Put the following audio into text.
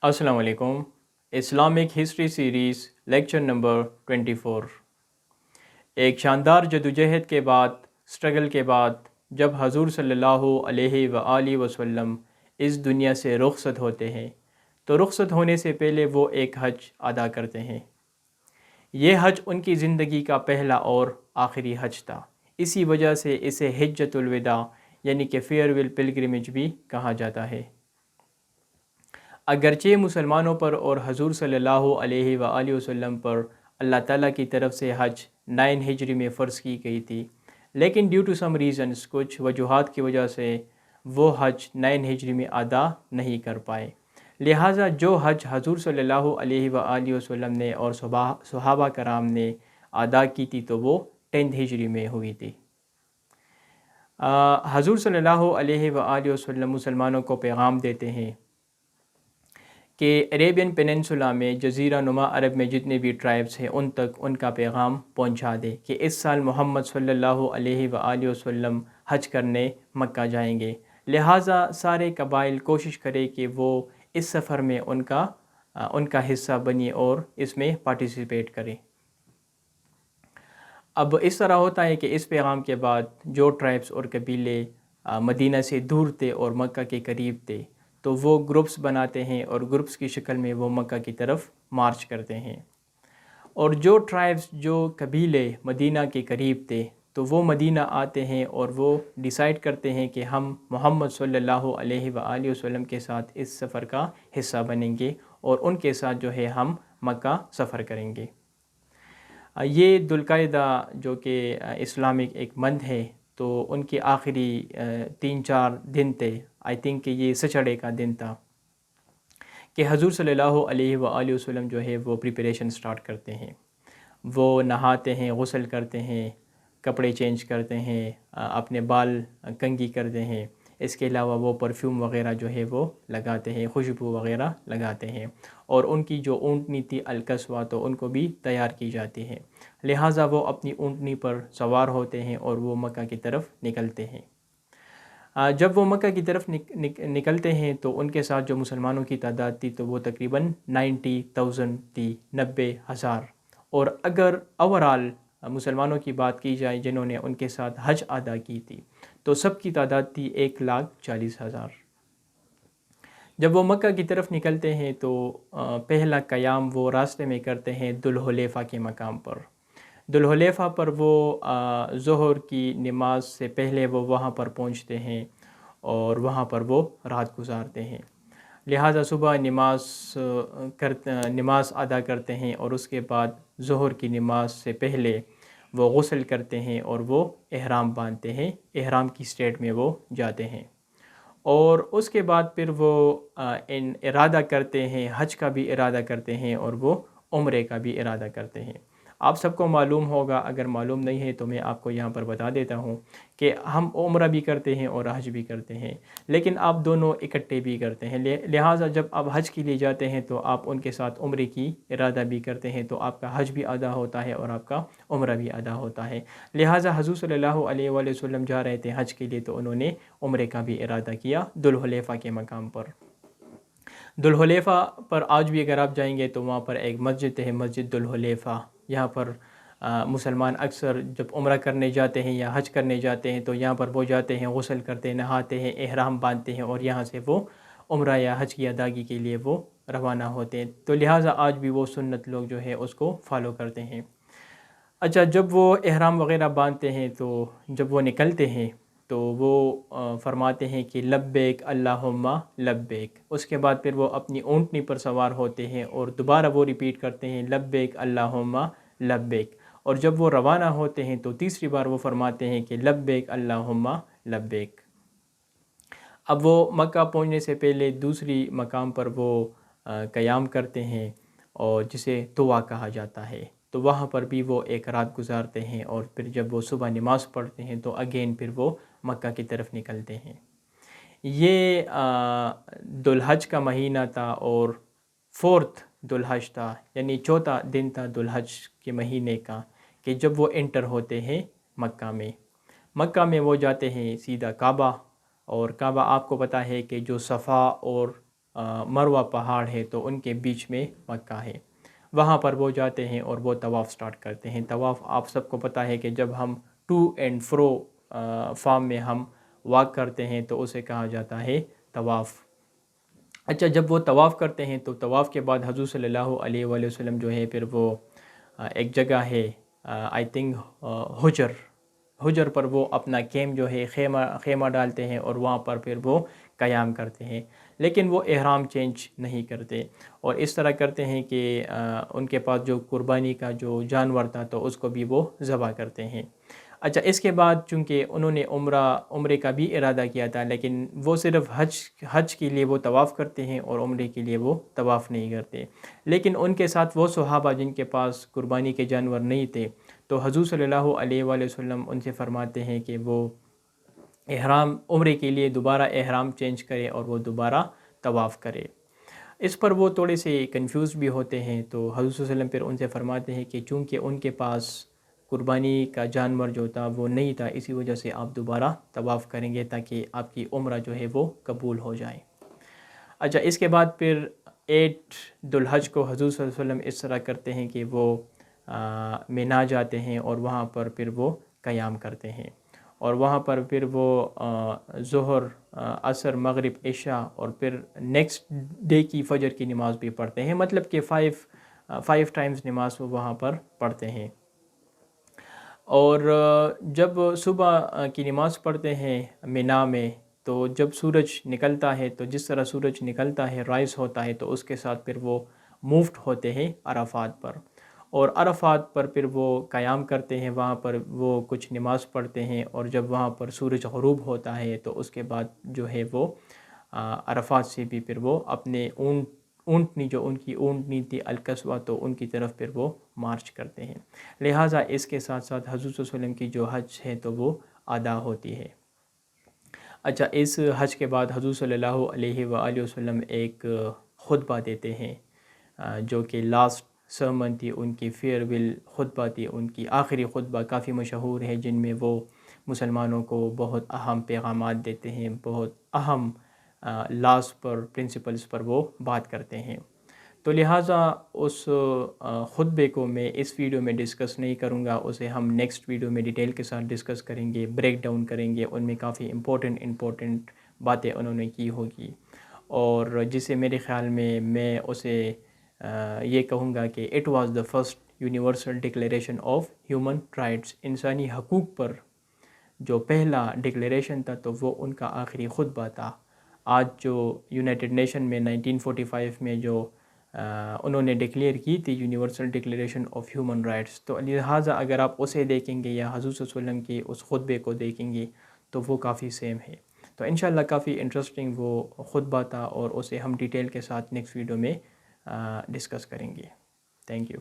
السلام علیکم۔ Islamic history series lecture number 24۔ ایک شاندار جدوجہد کے بعد، سٹرگل کے بعد، جب حضور صلی اللہ علیہ وآلہ وسلم اس دنیا سے رخصت ہوتے ہیں تو رخصت ہونے سے پہلے وہ ایک حج ادا کرتے ہیں۔ یہ حج ان کی زندگی کا پہلا اور آخری حج تھا۔ اسی وجہ سے اسے حجۃ الوداع یعنی کہ فیئر ویل پلگرمیج بھی کہا جاتا ہے۔ اگرچہ مسلمانوں پر اور حضور صلی اللہ علیہ وآلہ وسلم پر اللہ تعالیٰ کی طرف سے حج 9 ہجری میں فرض کی گئی تھی، لیکن ڈیو ٹو سم ریزنز، کچھ وجوہات کی وجہ سے وہ حج 9 ہجری میں ادا نہیں کر پائے۔ لہٰذا جو حج حضور صلی اللہ علیہ وآلہ وسلم نے اور صحابہ کرام نے ادا کی تھی تو وہ 10 ہجری میں ہوئی تھی۔ حضور صلی اللہ علیہ وآلہ وسلم مسلمانوں کو پیغام دیتے ہیں کہ عریبین پیننسولا میں جزیرہ نما عرب میں جتنے بھی ٹرائبس ہیں ان تک ان کا پیغام پہنچا دے کہ اس سال محمد صلی اللہ علیہ وآلہ وسلم حج کرنے مکہ جائیں گے، لہٰذا سارے قبائل کوشش کرے کہ وہ اس سفر میں ان کا حصہ بنی اور اس میں پارٹیسپیٹ کرے۔ اب اس طرح ہوتا ہے کہ اس پیغام کے بعد جو ٹرائبس اور قبیلے مدینہ سے دور تھے اور مکہ کے قریب تھے تو وہ گروپس بناتے ہیں اور گروپس کی شکل میں وہ مکہ کی طرف مارچ کرتے ہیں، اور جو ٹرائبس جو قبیلے مدینہ کے قریب تھے تو وہ مدینہ آتے ہیں اور وہ ڈیسائیڈ کرتے ہیں کہ ہم محمد صلی اللہ علیہ وآلہ وسلم کے ساتھ اس سفر کا حصہ بنیں گے اور ان کے ساتھ جو ہے ہم مکہ سفر کریں گے۔ یہ ذوالقعدہ جو کہ اسلامک ایک منتھ ہے تو ان کے آخری 3-4 دن تھے، آئی تھنک کہ یہ سیٹرڈے کا دن تھا کہ حضور صلی اللہ علیہ وآلہ وسلم جو ہے وہ پریپریشن سٹارٹ کرتے ہیں۔ وہ نہاتے ہیں، غسل کرتے ہیں، کپڑے چینج کرتے ہیں، اپنے بال کنگھی کرتے ہیں، اس کے علاوہ وہ پرفیوم وغیرہ جو ہے وہ لگاتے ہیں، خوشبو وغیرہ لگاتے ہیں، اور ان کی جو اونٹنی تھی القصوہ تو ان کو بھی تیار کی جاتی ہے، لہٰذا وہ اپنی اونٹنی پر سوار ہوتے ہیں اور وہ مکہ کی طرف نکلتے ہیں۔ جب وہ مکہ کی طرف نکلتے ہیں تو ان کے ساتھ جو مسلمانوں کی تعداد تھی تو وہ تقریباً 90,000 تھی، 90,000، اور اگر اوورال مسلمانوں کی بات کی جائے جنہوں نے ان کے ساتھ حج ادا کی تھی تو سب کی تعداد تھی 1,40,000۔ جب وہ مکہ کی طرف نکلتے ہیں تو پہلا قیام وہ راستے میں کرتے ہیں ذوالحلیفہ کے مقام پر۔ ذوالحلیفہ پر وہ ظہر کی نماز سے پہلے وہ وہاں پر پہنچتے ہیں اور وہاں پر وہ رات گزارتے ہیں، لہٰذا صبح نماز ادا کرتے ہیں اور اس کے بعد ظہر کی نماز سے پہلے وہ غسل کرتے ہیں اور وہ احرام باندھتے ہیں، احرام کی سٹیٹ میں وہ جاتے ہیں، اور اس کے بعد پھر وہ ارادہ کرتے ہیں، حج کا بھی ارادہ کرتے ہیں اور وہ عمرے کا بھی ارادہ کرتے ہیں۔ آپ سب کو معلوم ہوگا، اگر معلوم نہیں ہے تو میں آپ کو یہاں پر بتا دیتا ہوں کہ ہم عمرہ بھی کرتے ہیں اور حج بھی کرتے ہیں، لیکن آپ دونوں اکٹھے بھی کرتے ہیں، لہٰذا جب آپ حج کے لیے جاتے ہیں تو آپ ان کے ساتھ عمرے کی ارادہ بھی کرتے ہیں، تو آپ کا حج بھی ادا ہوتا ہے اور آپ کا عمرہ بھی ادا ہوتا ہے۔ لہٰذا حضور صلی اللہ علیہ وآلہ وسلم جا رہے تھے حج کے لیے تو انہوں نے عمرے کا بھی ارادہ کیا ذوالحلیفہ کے مقام پر۔ ذوالحلیفہ پر آج بھی اگر آپ جائیں گے تو وہاں پر ایک مسجد ہے، مسجد ذوالحلیفہ۔ یہاں پر مسلمان اکثر جب عمرہ کرنے جاتے ہیں یا حج کرنے جاتے ہیں تو یہاں پر وہ جاتے ہیں، غسل کرتے ہیں، نہاتے ہیں، احرام باندھتے ہیں اور یہاں سے وہ عمرہ یا حج کی ادائیگی کے لیے وہ روانہ ہوتے ہیں، تو لہٰذا آج بھی وہ سنت لوگ جو ہے اس کو فالو کرتے ہیں۔ اچھا، جب وہ احرام وغیرہ باندھتے ہیں تو جب وہ نکلتے ہیں تو وہ فرماتے ہیں کہ لبیک اللہم لبیک، اس کے بعد پھر وہ اپنی اونٹنی پر سوار ہوتے ہیں اور دوبارہ وہ ریپیٹ کرتے ہیں لبیک اللہم لبیک، اور جب وہ روانہ ہوتے ہیں تو تیسری بار وہ فرماتے ہیں کہ لبیک اللہم لبیک۔ اب وہ مکہ پہنچنے سے پہلے دوسری مقام پر وہ قیام کرتے ہیں اور جسے طوا کہا جاتا ہے، تو وہاں پر بھی وہ ایک رات گزارتے ہیں اور پھر جب وہ صبح نماز پڑھتے ہیں تو اگین پھر وہ مکہ کی طرف نکلتے ہیں۔ یہ ذوالحج کا مہینہ تھا اور 4th ذوالحج تھا، یعنی 4تھا دن تھا ذوالحج کے مہینے کا کہ جب وہ انٹر ہوتے ہیں مکہ میں۔ مکہ میں وہ جاتے ہیں سیدھا کعبہ، اور کعبہ آپ کو پتہ ہے کہ جو صفا اور مروہ پہاڑ ہے تو ان کے بیچ میں مکہ ہے، وہاں پر وہ جاتے ہیں اور وہ طواف سٹارٹ کرتے ہیں۔ طواف آپ سب کو پتہ ہے کہ جب ہم ٹو اینڈ فرو فارم میں ہم واک کرتے ہیں تو اسے کہا جاتا ہے طواف۔ اچھا، جب وہ طواف کرتے ہیں تو طواف کے بعد حضور صلی اللہ علیہ وآلہ وسلم جو ہے پھر وہ ایک جگہ ہے آئی تھنک حجر پر وہ اپنا کیمپ جو ہے خیمہ ڈالتے ہیں اور وہاں پر پھر وہ قیام کرتے ہیں، لیکن وہ احرام چینج نہیں کرتے اور اس طرح کرتے ہیں کہ ان کے پاس جو قربانی کا جو جانور تھا تو اس کو بھی وہ ذبح کرتے ہیں۔ اچھا، اس کے بعد چونکہ انہوں نے عمرے کا بھی ارادہ کیا تھا، لیکن وہ صرف حج کے لیے وہ طواف کرتے ہیں اور عمرے کے لیے وہ طواف نہیں کرتے، لیکن ان کے ساتھ وہ صحابہ جن کے پاس قربانی کے جانور نہیں تھے تو حضور صلی اللہ علیہ وآلہ وسلم ان سے فرماتے ہیں کہ وہ عمرے کے لیے دوبارہ احرام چینج کرے اور وہ دوبارہ طواف کرے۔ اس پر وہ تھوڑے سے کنفیوز بھی ہوتے ہیں، تو حضور صلی اللہ علیہ وسلم پھر ان سے فرماتے ہیں کہ چونکہ ان کے پاس قربانی کا جانور جو تھا وہ نہیں تھا، اسی وجہ سے آپ دوبارہ طواف کریں گے تاکہ آپ کی عمرہ جو ہے وہ قبول ہو جائے۔ اچھا، اس کے بعد پھر 8 ذو الحج کو حضور صلی اللہ علیہ وسلم اس طرح کرتے ہیں کہ وہ مینا جاتے ہیں اور وہاں پر پھر وہ قیام کرتے ہیں اور وہاں پر پھر وہ ظہر، عصر، مغرب، عشاء اور پھر نیکسٹ ڈے کی فجر کی نماز بھی پڑھتے ہیں، مطلب کہ 5 ٹائمز نماز وہ وہاں پر پڑھتے ہیں۔ اور جب صبح کی نماز پڑھتے ہیں مینا میں تو جب سورج نکلتا ہے تو جس طرح سورج نکلتا ہے رائز ہوتا ہے تو اس کے ساتھ پھر وہ مووڈ ہوتے ہیں عرفات پر، اور عرفات پر پھر وہ قیام کرتے ہیں، وہاں پر وہ کچھ نماز پڑھتے ہیں اور جب وہاں پر سورج غروب ہوتا ہے تو اس کے بعد جو ہے وہ عرفات سے بھی پھر وہ اپنے اونٹنی جو ان کی اونٹنی تھی القصوہ تو ان کی طرف پھر وہ مارچ کرتے ہیں، لہٰذا اس کے ساتھ ساتھ حضور صلی اللہ علیہ وسلم کی جو حج ہے تو وہ ادا ہوتی ہے۔ اچھا، اس حج کے بعد حضور صلی اللہ علیہ وآلہ وسلم ایک خطبہ دیتے ہیں جو کہ لاسٹ سرمن تھی، ان کی فیئر ویل خطبہ تھی، ان کی آخری خطبہ کافی مشہور ہے جن میں وہ مسلمانوں کو بہت اہم پیغامات دیتے ہیں، بہت اہم لاز پر، پرنسپلز پر وہ بات کرتے ہیں۔ تو لہٰذا اس خطبے کو میں اس ویڈیو میں ڈسکس نہیں کروں گا، اسے ہم نیکسٹ ویڈیو میں ڈیٹیل کے ساتھ ڈسکس کریں گے، بریک ڈاؤن کریں گے، ان میں کافی امپورٹنٹ باتیں انہوں نے کی ہوگی، اور جسے میرے خیال میں اسے یہ کہوں گا کہ it was the first universal declaration of human rights, انسانی حقوق پر جو پہلا ڈکلیریشن تھا تو وہ ان کا آخری خطبہ تھا۔ آج جو یونائٹڈ نیشن میں 1945 میں جو انہوں نے ڈکلیئر کی تھی universal declaration of human rights, تو لہٰذا اگر آپ اسے دیکھیں گے یا حضور صلی اللہ علیہ وسلم کی اس خطبے کو دیکھیں گے تو وہ کافی سیم ہے۔ تو انشاءاللہ کافی انٹرسٹنگ وہ خطبہ تھا اور اسے ہم ڈیٹیل کے ساتھ نیکسٹ ویڈیو میں ڈسکس کریں گے۔ Thank you.